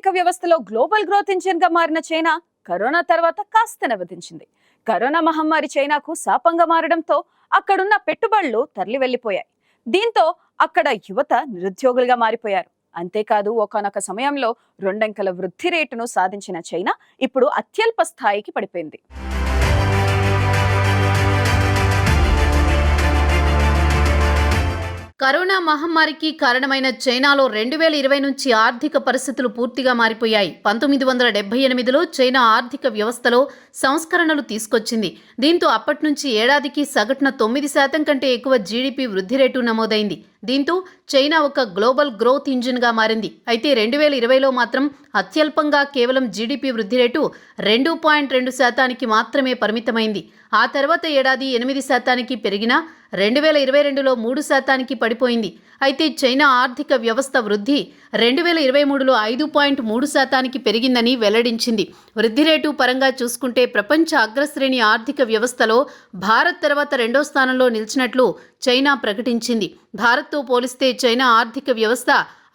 ఆర్థిక వ్యవస్థలో global growth engine గా మారిన చైనా కరోనా తర్వాత కాస్త నెమ్మదించింది. కరోనా మహమ్మారి చైనాకు శాపంగా మారడంతో అక్కడున్న పెట్టుబడులు తరలి వెళ్లిపోయాయి. దీంతో అక్కడ యువత నిరుద్యోగులుగా మారిపోయారు. అంతేకాదు ఒకానొక సమయంలో రెండంకెల వృద్ధి రేటును సాధించిన చైనా ఇప్పుడు అత్యల్ప స్థాయికి పడిపోయింది. కరోనా మహమ్మారికి కారణమైన చైనాలో 2020 నుంచి ఆర్థిక పరిస్థితులు పూర్తిగా మారిపోయాయి. 1978లో చైనా ఆర్థిక వ్యవస్థలో సంస్కరణలు తీసుకొచ్చింది. దీంతో అప్పటి నుంచి ఏడాదికి సగటున 9% కంటే ఎక్కువ జీడీపీ వృద్ధి రేటు నమోదైంది. దీంతో చైనా ఒక గ్లోబల్ గ్రోత్ ఇంజిన్గా మారింది. అయితే 2020లో మాత్రం అత్యల్పంగా కేవలం జీడీపీ వృద్ధి రేటు 2.2% మాత్రమే పరిమితమైంది. ఆ తర్వాత ఏడాది 8% పెరిగినా 2022లో 3% పడిపోయింది. అయితే చైనా ఆర్థిక వ్యవస్థ వృద్ధి 2023లో 5.3% పెరిగిందని వెల్లడించింది. వృద్ధి రేటు పరంగా చూసుకుంటే ప్రపంచ అగ్రశ్రేణి ఆర్థిక వ్యవస్థలో భారత్ తర్వాత రెండో స్థానంలో నిలిచినట్లు చైనా ప్రకటించింది. భారత్తో పోలిస్తే చైనా ఆర్థిక వ్యవస్థ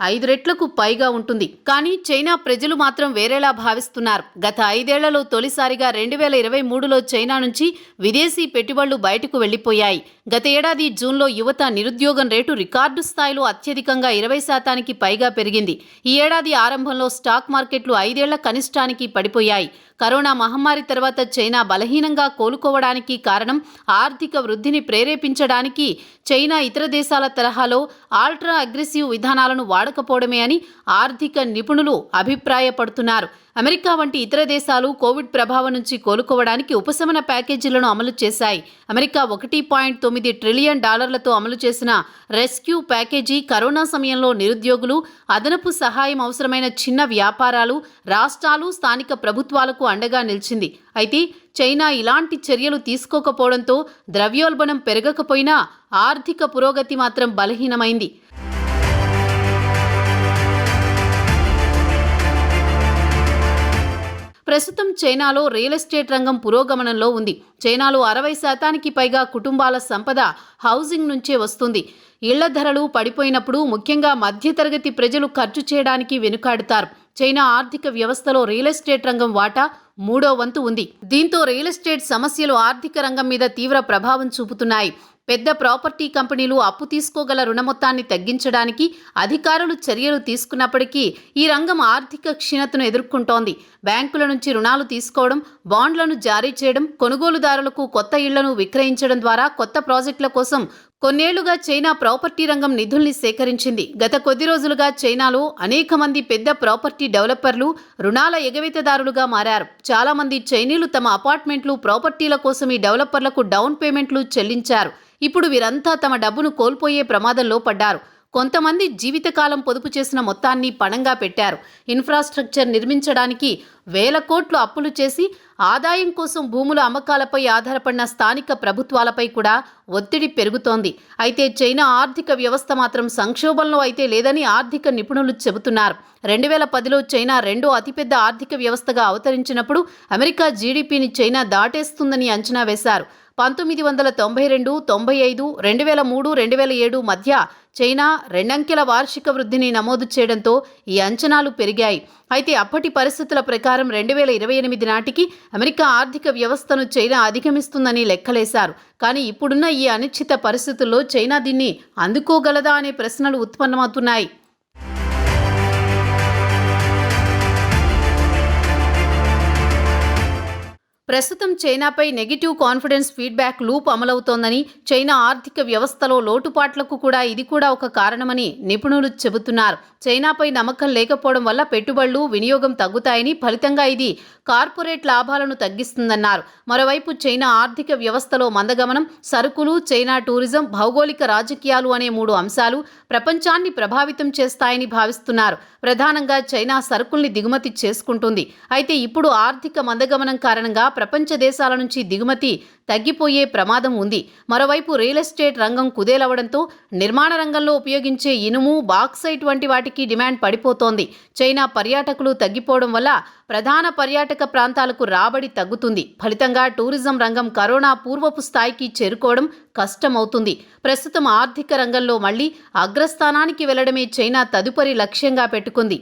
5 రెట్లకు పైగా ఉంటుంది. కానీ చైనా ప్రజలు మాత్రం వేరేలా భావిస్తున్నారు. గత 5 ఏళ్లలో తొలిసారిగా 2023లో చైనా నుంచి విదేశీ పెట్టుబడులు బయటకు వెళ్లిపోయాయి. గత ఏడాది జూన్లో యువత నిరుద్యోగం రేటు రికార్డు స్థాయిలో అత్యధికంగా 20%కి పైగా పెరిగింది. ఈ ఏడాది ఆరంభంలో స్టాక్ మార్కెట్లు 5 ఏళ్ల కనిష్టానికి పడిపోయాయి. కరోనా మహమ్మారి తర్వాత చైనా బలహీనంగా కోలుకోవడానికి కారణం ఆర్థిక వృద్ధిని ప్రేరేపించడానికి చైనా ఇతర దేశాల తరహాలో ఆల్ట్రా అగ్రెసివ్ విధానాలను వాడకపోవడమే అని ఆర్థిక నిపుణులు అభిప్రాయపడుతున్నారు. అమెరికా వంటి ఇతర దేశాలు కోవిడ్ ప్రభావం నుంచి కోలుకోవడానికి ఉపశమన ప్యాకేజీలను అమలు చేశాయి. అమెరికా $1.9 ట్రిలియన్ అమలు చేసిన రెస్క్యూ ప్యాకేజీ కరోనా సమయంలో నిరుద్యోగులు, అదనపు సహాయం అవసరమైన చిన్న వ్యాపారాలు, రాష్ట్రాలు, స్థానిక ప్రభుత్వాలకు అండగా నిలిచింది. అయితే చైనా ఇలాంటి చర్యలు తీసుకోకపోవడంతో ద్రవ్యోల్బణం పెరగకపోయినా ఆర్థిక పురోగతి మాత్రం బలహీనమైంది. ప్రస్తుతం చైనాలో రియల్ ఎస్టేట్ రంగం పురోగమనంలో ఉంది. చైనాలో 60%కి పైగా కుటుంబాల సంపద హౌసింగ్ నుంచే వస్తుంది. ఇళ్ల ధరలు పడిపోయినప్పుడు ముఖ్యంగా మధ్యతరగతి ప్రజలు ఖర్చు చేయడానికి వెనుకాడుతారు. చైనా ఆర్థిక వ్యవస్థలో రియల్ ఎస్టేట్ రంగం వాటా 3వ వంతు ఉంది. దీంతో రియల్ ఎస్టేట్ సమస్యలు ఆర్థిక రంగం మీద తీవ్ర ప్రభావం చూపుతున్నాయి. పెద్ద ప్రాపర్టీ కంపెనీలు అప్పు తీసుకోగల రుణ మొత్తాన్ని తగ్గించడానికి అధికారులు చర్యలు తీసుకున్నప్పటికీ ఈ రంగం ఆర్థిక క్షీణతను ఎదుర్కొంటోంది. బ్యాంకుల నుంచి రుణాలు తీసుకోవడం, బాండ్లను జారీ చేయడం, కొనుగోలుదారులకు కొత్త ఇళ్లను విక్రయించడం ద్వారా కొత్త ప్రాజెక్టుల కోసం కొన్నేళ్లుగా చైనా ప్రాపర్టీ రంగం నిధుల్ని సేకరించింది. గత కొద్ది రోజులుగా చైనాలో అనేక మంది పెద్ద ప్రాపర్టీ డెవలపర్లు రుణాల ఎగవేతదారులుగా మారారు. చాలా మంది చైనీయులు తమ అపార్ట్మెంట్లు, ప్రాపర్టీల కోసం ఈ డెవలపర్లకు డౌన్ పేమెంట్లు చెల్లించారు. ఇప్పుడు వీరంతా తమ డబ్బును కోల్పోయే ప్రమాదంలో పడ్డారు. కొంతమంది జీవితకాలం పొదుపు చేసిన మొత్తాన్ని పణంగా పెట్టారు. ఇన్ఫ్రాస్ట్రక్చర్ నిర్మించడానికి వేల కోట్లు అప్పులు చేసి ఆదాయం కోసం భూముల అమ్మకాలపై ఆధారపడిన స్థానిక ప్రభుత్వాలపై కూడా ఒత్తిడి పెరుగుతోంది. అయితే చైనా ఆర్థిక వ్యవస్థ మాత్రం సంక్షోభంలో అయితే లేదని ఆర్థిక నిపుణులు చెబుతున్నారు. 2010లో చైనా రెండో అతిపెద్ద ఆర్థిక వ్యవస్థగా అవతరించినప్పుడు అమెరికా జీడీపీని చైనా దాటేస్తుందని అంచనా వేశారు. 1992, 95, 2003, 2007 మధ్య చైనా 2 అంకెల వార్షిక వృద్ధిని నమోదు చేయడంతో ఈ అంచనాలు పెరిగాయి. అయితే అప్పటి పరిస్థితుల ప్రకారం 2028 నాటికి అమెరికా ఆర్థిక వ్యవస్థను చైనా అధిగమిస్తుందని లెక్కలేశారు. కానీ ఇప్పుడున్న ఈ అనిశ్చిత పరిస్థితుల్లో చైనా దీన్ని అందుకోగలదా అనే ప్రశ్నలు ఉత్పన్నమవుతున్నాయి. ప్రస్తుతం చైనాపై నెగిటివ్ కాన్ఫిడెన్స్ ఫీడ్బ్యాక్ లూప్ అమలవుతోందని, చైనా ఆర్థిక వ్యవస్థలో లోటుపాట్లకు కూడా ఇది కూడా ఒక కారణమని నిపుణులు చెబుతున్నారు. చైనాపై నమ్మకం లేకపోవడం వల్ల పెట్టుబడులు, వినియోగం తగ్గుతాయని, ఫలితంగా ఇది కార్పొరేట్ లాభాలను తగ్గిస్తుందన్నారు. మరోవైపు చైనా ఆర్థిక వ్యవస్థలో మందగమనం, సరుకులు, చైనా టూరిజం, భౌగోళిక రాజకీయాలు అనే 3 అంశాలు ప్రపంచాన్ని ప్రభావితం చేస్తాయని భావిస్తున్నారు. ప్రధానంగా చైనా సరుకుల్ని దిగుమతి చేసుకుంటుంది. అయితే ఇప్పుడు ఆర్థిక మందగమనం కారణంగా ప్రపంచ దేశాల నుంచి దిగుమతి తగ్గిపోయే ప్రమాదం ఉంది. మరోవైపు రియల్ ఎస్టేట్ రంగం కుదేలవడంతో నిర్మాణ రంగంలో ఉపయోగించే ఇనుము, బాక్సైట్ వంటి వాటికి డిమాండ్ పడిపోతోంది. చైనా పర్యాటకులు తగ్గిపోవడం వల్ల ప్రధాన పర్యాటక ప్రాంతాలకు రాబడి తగ్గుతుంది. ఫలితంగా టూరిజం రంగం కరోనా పూర్వపు స్థాయికి చేరుకోవడం కష్టమవుతుంది. ప్రస్తుతం ఆర్థిక రంగంలో మళ్లీ అగ్రస్థానానికి వెళ్లడమే చైనా తదుపరి లక్ష్యంగా పెట్టుకుంది.